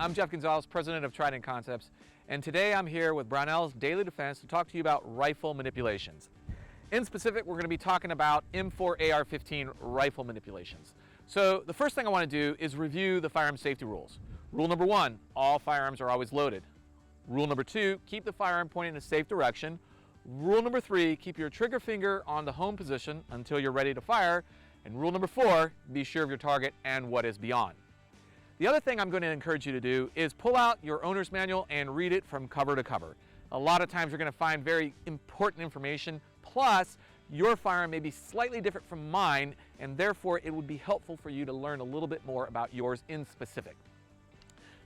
I'm Jeff Gonzalez, president of Trident Concepts, and today I'm here with Brownell's Daily Defense to talk to you about rifle manipulations. In specific, we're going to be talking about M4 AR-15 rifle manipulations. So the first thing I want to do is review the firearm safety rules. Rule number 1, all firearms are always loaded. Rule number 2, keep the firearm pointing in a safe direction. Rule number 3, keep your trigger finger on the home position until you're ready to fire. And rule number 4, be sure of your target and what is beyond. The other thing I'm going to encourage you to do is pull out your owner's manual and read it from cover to cover. A lot of times you're going to find very important information, plus your firearm may be slightly different from mine, and therefore it would be helpful for you to learn a little bit more about yours in specific.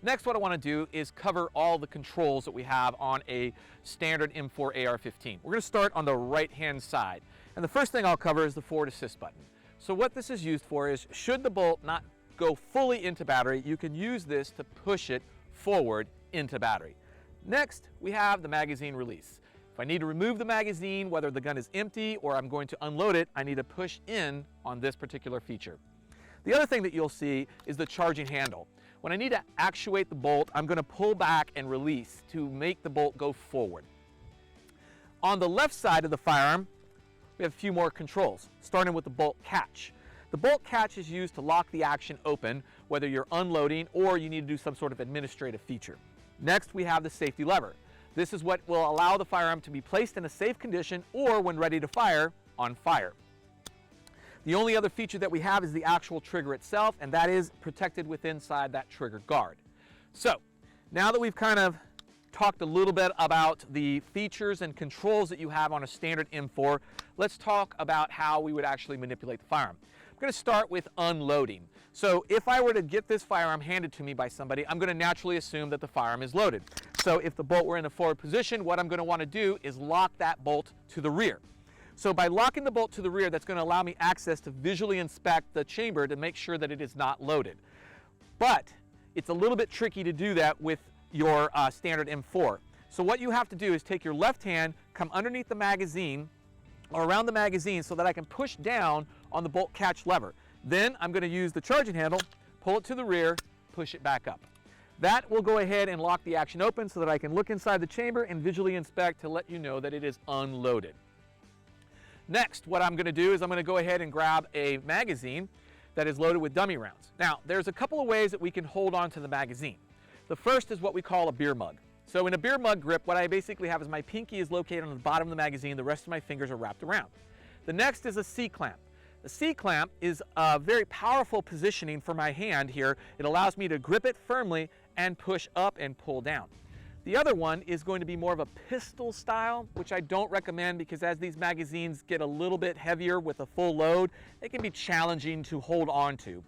Next, what I want to do is cover all the controls that we have on a standard M4 AR-15. We're going to start on the right-hand side, and the first thing I'll cover is the forward assist button. So what this is used for is, should the bolt not go fully into battery, you can use this to push it forward into battery. Next, we have the magazine release. If I need to remove the magazine, whether the gun is empty or I'm going to unload it, I need to push in on this particular feature. The other thing that you'll see is the charging handle. When I need to actuate the bolt, I'm going to pull back and release to make the bolt go forward. On the left side of the firearm, we have a few more controls, starting with the bolt catch. The bolt catch is used to lock the action open, whether you're unloading or you need to do some sort of administrative feature. Next, we have the safety lever. This is what will allow the firearm to be placed in a safe condition or, when ready to fire, on fire. The only other feature that we have is the actual trigger itself, and that is protected within inside that trigger guard. So, now that we've kind of talked a little bit about the features and controls that you have on a standard M4, let's talk about how we would actually manipulate the firearm. I'm going to start with unloading. So if I were to get this firearm handed to me by somebody, I'm going to naturally assume that the firearm is loaded. So if the bolt were in the forward position, what I'm going to want to do is lock that bolt to the rear. So by locking the bolt to the rear, that's going to allow me access to visually inspect the chamber to make sure that it is not loaded. But it's a little bit tricky to do that with your standard M4. So what you have to do is take your left hand, come underneath the magazine or around the magazine so that I can push down on the bolt catch lever. Then I'm going to use the charging handle, pull it to the rear, push it back up. That will go ahead and lock the action open so that I can look inside the chamber and visually inspect to let you know that it is unloaded. Next, what I'm going to do is I'm going to go ahead and grab a magazine that is loaded with dummy rounds. Now, there's a couple of ways that we can hold on to the magazine. The first is what we call a beer mug. So in a beer mug grip, what I basically have is my pinky is located on the bottom of the magazine, the rest of my fingers are wrapped around. The next is a C-clamp. The C-clamp is a very powerful positioning for my hand here. It allows me to grip it firmly and push up and pull down. The other one is going to be more of a pistol style, which I don't recommend because as these magazines get a little bit heavier with a full load, they can be challenging to hold on to.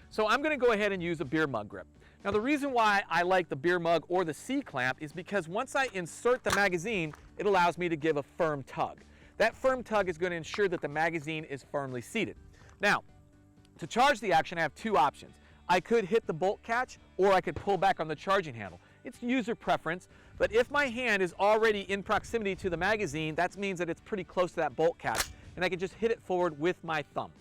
So I'm going to go ahead and use a beer mug grip. Now the reason why I like the beer mug or the C-clamp is because once I insert the magazine, it allows me to give a firm tug. That firm tug is going to ensure that the magazine is firmly seated. Now, to charge the action, I have two options. I could hit the bolt catch or I could pull back on the charging handle. It's user preference, but if my hand is already in proximity to the magazine, that means that it's pretty close to that bolt catch, and I can just hit it forward with my thumb.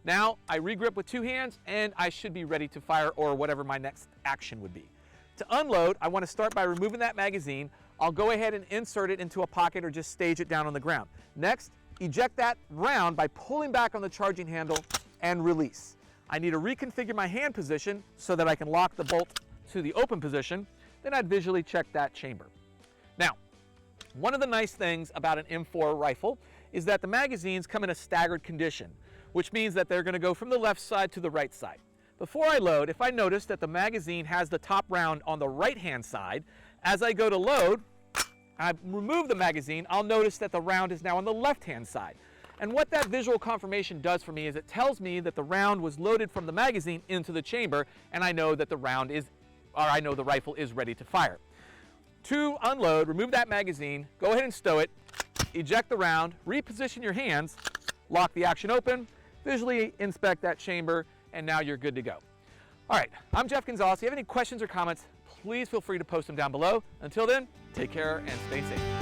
Now, I regrip with two hands, and I should be ready to fire or whatever my next action would be. To unload, I want to start by removing that magazine. I'll go ahead and insert it into a pocket or just stage it down on the ground. Next, eject that round by pulling back on the charging handle and release. I need to reconfigure my hand position so that I can lock the bolt to the open position. Then I'd visually check that chamber. Now, one of the nice things about an M4 rifle is that the magazines come in a staggered condition, which means that they're going to go from the left side to the right side. Before I load, if I notice that the magazine has the top round on the right-hand side, as I go to load, I remove the magazine, I'll notice that the round is now on the left-hand side. And what that visual confirmation does for me is it tells me that the round was loaded from the magazine into the chamber, and I know that the rifle is ready to fire. To unload, remove that magazine, go ahead and stow it, eject the round, reposition your hands, lock the action open, visually inspect that chamber, and now you're good to go. All right, I'm Jeff Gonzalez. If you have any questions or comments, please feel free to post them down below. Until then, take care and stay safe.